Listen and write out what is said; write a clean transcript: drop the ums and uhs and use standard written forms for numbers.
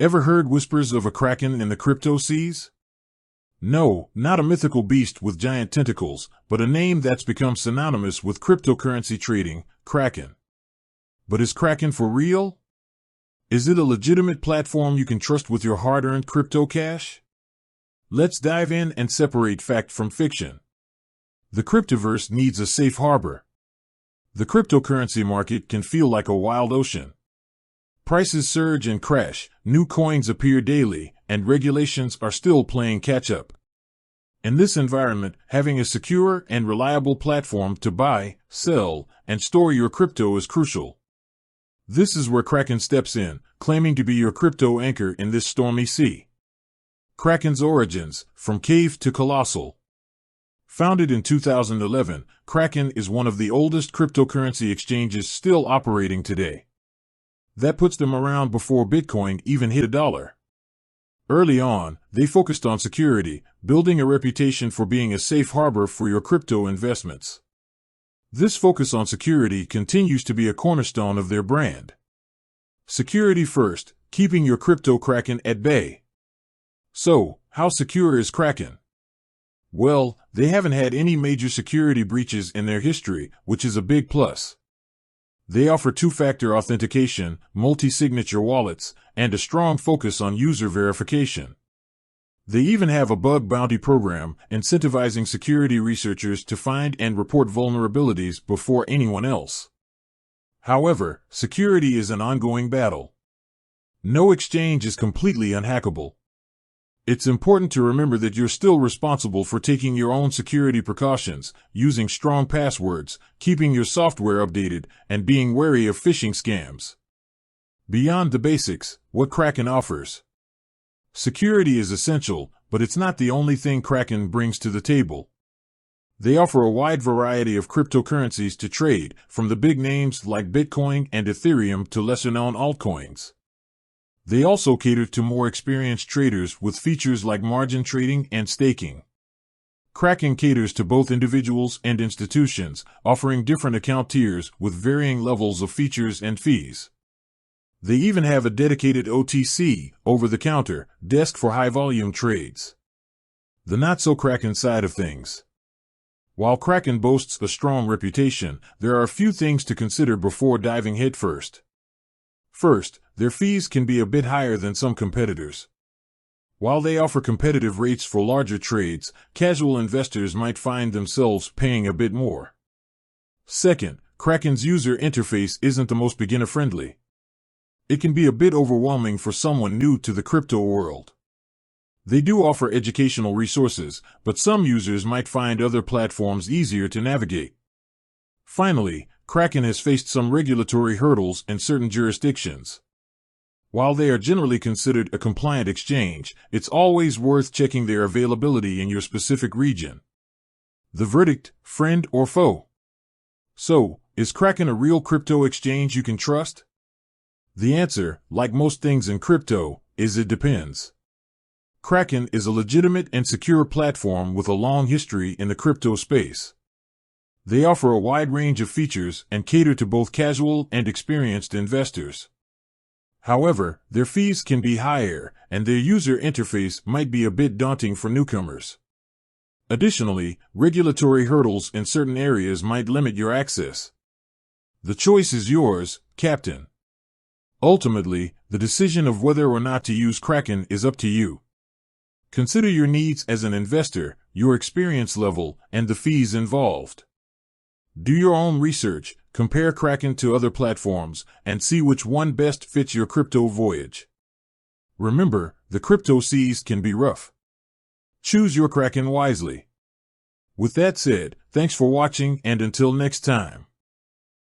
Ever heard whispers of a kraken in the crypto seas? No, not a mythical beast with giant tentacles, but a name that's become synonymous with cryptocurrency trading, Kraken. But is Kraken for real? Is it a legitimate platform you can trust with your hard-earned crypto cash? Let's dive in and separate fact from fiction. The cryptoverse needs a safe harbor. The cryptocurrency market can feel like a wild ocean. Prices surge and crash, new coins appear daily, and regulations are still playing catch-up. In this environment, having a secure and reliable platform to buy, sell, and store your crypto is crucial. This is where Kraken steps in, claiming to be your crypto anchor in this stormy sea. Kraken's origins, from cave to colossal. Founded in 2011, Kraken is one of the oldest cryptocurrency exchanges still operating today. That puts them around before Bitcoin even hit $1. Early on, they focused on security, building a reputation for being a safe harbor for your crypto investments. This focus on security continues to be a cornerstone of their brand. Security first, keeping your crypto Kraken at bay. So, how secure is Kraken? Well, they haven't had any major security breaches in their history, which is a big plus. They offer two-factor authentication, multi-signature wallets, and a strong focus on user verification. They even have a bug bounty program, incentivizing security researchers to find and report vulnerabilities before anyone else. However, security is an ongoing battle. No exchange is completely unhackable. It's important to remember that you're still responsible for taking your own security precautions, using strong passwords, keeping your software updated, and being wary of phishing scams. Beyond the basics, what Kraken offers. Security is essential, but it's not the only thing Kraken brings to the table. They offer a wide variety of cryptocurrencies to trade, from the big names like Bitcoin and Ethereum to lesser-known altcoins. They also cater to more experienced traders with features like margin trading and staking. Kraken caters to both individuals and institutions, offering different account tiers with varying levels of features and fees. They even have a dedicated OTC, over-the-counter, desk for high-volume trades. The not-so-Kraken side of things. While Kraken boasts a strong reputation, there are a few things to consider before diving headfirst. First, their fees can be a bit higher than some competitors. While they offer competitive rates for larger trades, casual investors might find themselves paying a bit more. Second, Kraken's user interface isn't the most beginner-friendly. It can be a bit overwhelming for someone new to the crypto world. They do offer educational resources, but some users might find other platforms easier to navigate. Finally, Kraken has faced some regulatory hurdles in certain jurisdictions. While they are generally considered a compliant exchange, it's always worth checking their availability in your specific region. The verdict, friend or foe? So, is Kraken a real crypto exchange you can trust? The answer, like most things in crypto, is it depends. Kraken is a legitimate and secure platform with a long history in the crypto space. They offer a wide range of features and cater to both casual and experienced investors. However, their fees can be higher, and their user interface might be a bit daunting for newcomers. Additionally, regulatory hurdles in certain areas might limit your access. The choice is yours, Captain. Ultimately, the decision of whether or not to use Kraken is up to you. Consider your needs as an investor, your experience level, and the fees involved. Do your own research, compare Kraken to other platforms, and see which one best fits your crypto voyage. Remember, the crypto seas can be rough. Choose your Kraken wisely. With that said, thanks for watching, and until next time.